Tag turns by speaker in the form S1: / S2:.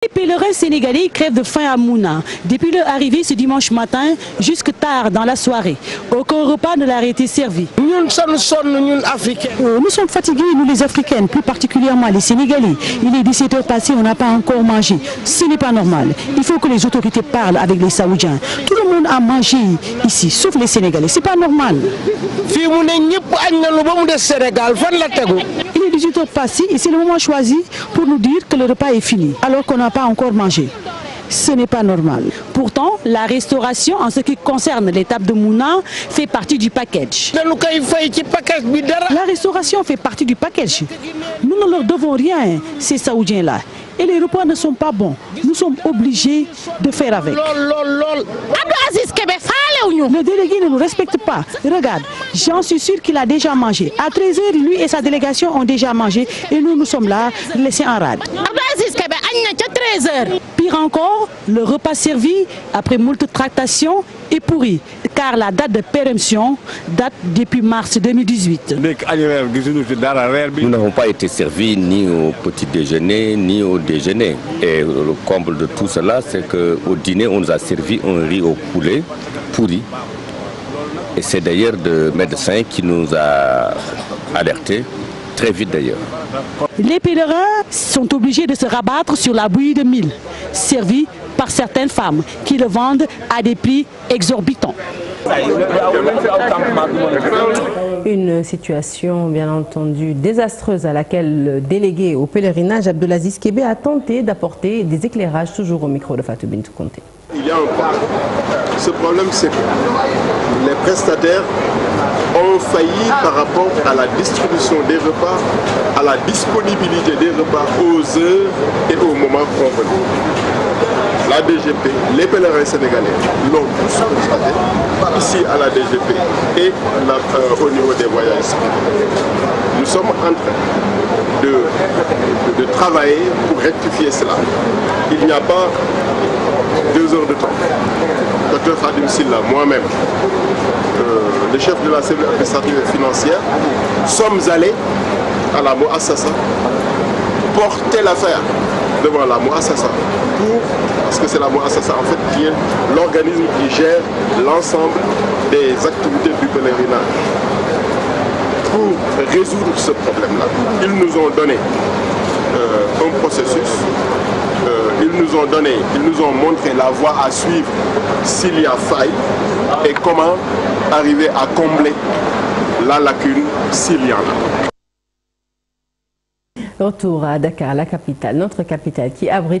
S1: Les pèlerins sénégalais crèvent de faim à Mouna. Depuis leur arrivée ce dimanche matin, jusque tard dans la soirée. Aucun repas ne leur a été servi.
S2: Nous sommes
S1: fatigués, nous les Africains, plus particulièrement les Sénégalais. Il est 17h passé, on n'a pas encore mangé. Ce n'est pas normal. Il faut que les autorités parlent avec les Saoudiens. Tout le monde a mangé ici, sauf les Sénégalais. C'est pas normal. Il est 18h passé et c'est le moment choisi pour nous dire que le repas est fini, alors qu'on n'a pas encore mangé. Ce n'est pas normal. Pourtant, la restauration, en ce qui concerne l'étape de Mouna, fait partie du package. La restauration fait partie du package. Nous ne leur devons rien, ces Saoudiens-là. Et les repas ne sont pas bons. Nous sommes obligés de faire avec. Le délégué ne nous respecte pas. Regarde, j'en suis sûr qu'il a déjà mangé. À 13h, lui et sa délégation ont déjà mangé et nous sommes là, laissés en rade. Pire encore, le repas servi, après moult tractations, est pourri, car la date de péremption date depuis mars 2018.
S3: Nous n'avons pas été servis ni au petit déjeuner, ni au déjeuner. Et le comble de tout cela, c'est qu'au dîner, on nous a servi un riz au poulet pourri. Et c'est d'ailleurs le médecin qui nous a alertés, très vite d'ailleurs.
S1: Les pèlerins sont obligés de se rabattre sur la bouillie de mil, servie par certaines femmes qui le vendent à des prix exorbitants.
S4: Une situation bien entendu désastreuse à laquelle le délégué au pèlerinage Abdelaziz Kébé a tenté d'apporter des éclairages, toujours au micro de Fatou Bintou Konté.
S5: Il y a un problème. Ce problème, c'est que les prestataires ont failli par rapport à la distribution des repas, à la disponibilité des repas aux heures et au moment convenu. La DGP, les pèlerins sénégalais l'ont tous constaté ici à la DGP et au niveau des voyages privés. Nous sommes en train de travailler pour rectifier cela. Il n'y a pas 2 heures de temps. Dr Khadim Silla, moi-même, le chef de la cellule administrative et financière, sommes allés à la Moassassa porter l'affaire devant la Moassassa parce que c'est la Moassassa en fait qui est l'organisme qui gère l'ensemble des activités du pèlerinage. Pour résoudre ce problème-là, ils nous ont donné un processus. Ils nous ont montré la voie à suivre s'il y a faille et comment arriver à combler la lacune s'il y en a.
S4: Retour à Dakar, la capitale, notre capitale qui abrite